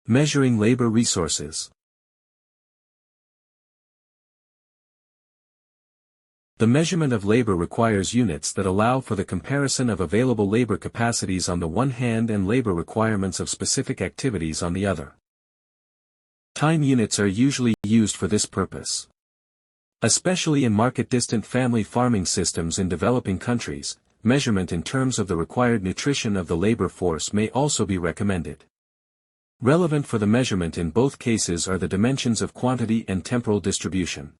Measuring labor resources. The measurement of labor requires units that allow for the comparison of available labor capacities on the one hand and labor requirements of specific activities on the other. Time units are usually used for this purpose. Especially in market-distant family farming systems in developing countries, measurement in terms of the required nutrition of the labor force may also be recommended. Relevant for the measurement in both cases are the dimensions of quantity and temporal distribution.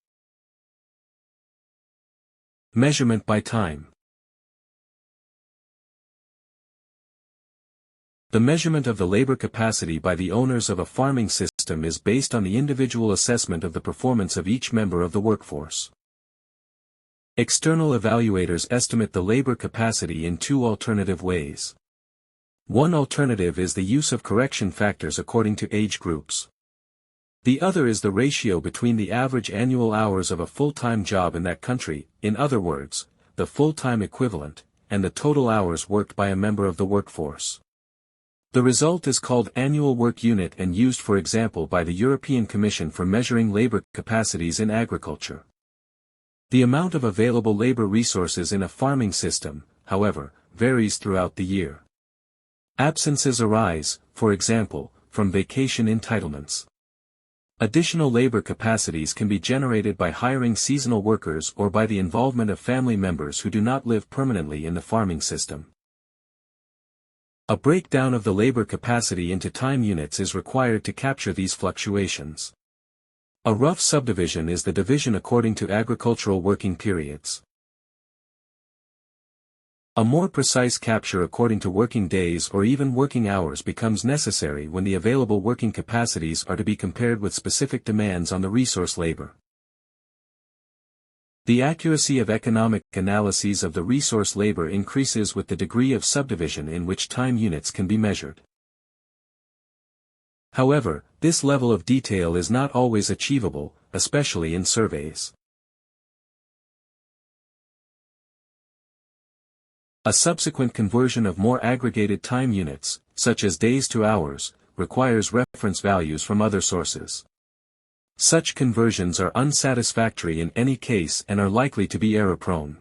Measurement by time. The measurement of the labor capacity by the owners of a farming system is based on the individual assessment of the performance of each member of the workforce. External evaluators estimate the labor capacity in two alternative ways. One alternative is the use of correction factors according to age groups. The other is the ratio between the average annual hours of a full-time job in that country, in other words, the full-time equivalent, and the total hours worked by a member of the workforce. The result is called annual work unit and used for example by the European Commission for measuring labor capacities in agriculture. The amount of available labor resources in a farming system, however, varies throughout the year. Absences arise, for example, from vacation entitlements. Additional labor capacities can be generated by hiring seasonal workers or by the involvement of family members who do not live permanently in the farming system. A breakdown of the labor capacity into time units is required to capture these fluctuations. A rough subdivision is the division according to agricultural working periods. A more precise capture according to working days or even working hours becomes necessary when the available working capacities are to be compared with specific demands on the resource labor. The accuracy of economic analyses of the resource labor increases with the degree of subdivision in which time units can be measured. However, this level of detail is not always achievable, especially in surveys. A subsequent conversion of more aggregated time units, such as days to hours, requires reference values from other sources. Such conversions are unsatisfactory in any case and are likely to be error-prone.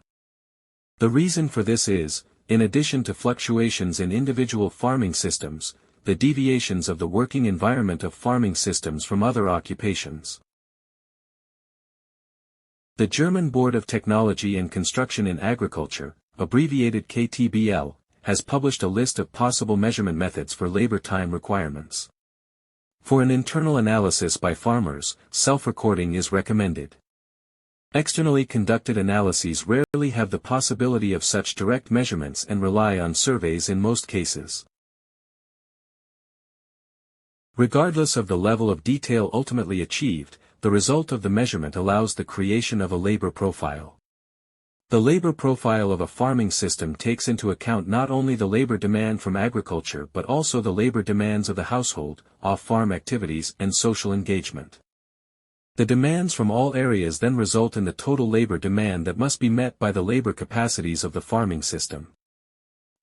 The reason for this is, in addition to fluctuations in individual farming systems, the deviations of the working environment of farming systems from other occupations. The German Board of Technology and Construction in Agriculture, abbreviated KTBL, has published a list of possible measurement methods for labor time requirements. For an internal analysis by farmers, self-recording is recommended. Externally conducted analyses rarely have the possibility of such direct measurements and rely on surveys in most cases. Regardless of the level of detail ultimately achieved, the result of the measurement allows the creation of a labor profile. The labor profile of a farming system takes into account not only the labor demand from agriculture but also the labor demands of the household, off-farm activities and social engagement. The demands from all areas then result in the total labor demand that must be met by the labor capacities of the farming system.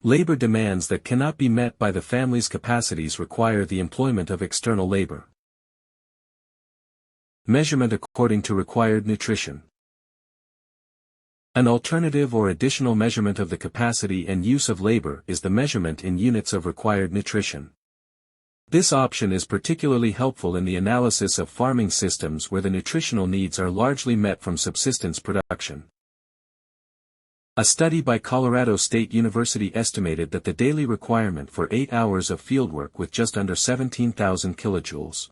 Labor demands that cannot be met by the family's capacities require the employment of external labor. Measurement according to required nutrition. An alternative or additional measurement of the capacity and use of labor is the measurement in units of required nutrition. This option is particularly helpful in the analysis of farming systems where the nutritional needs are largely met from subsistence production. A study by Colorado State University estimated that the daily requirement for 8 hours of fieldwork with just under 17,000 kilojoules.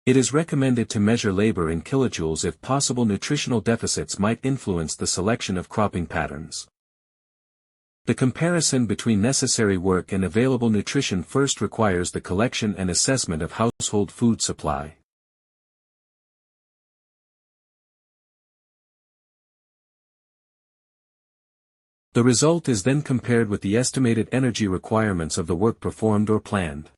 It is recommended to measure labor in kilojoules if possible. Nutritional deficits might influence the selection of cropping patterns. The comparison between necessary work and available nutrition first requires the collection and assessment of household food supply. The result is then compared with the estimated energy requirements of the work performed or planned.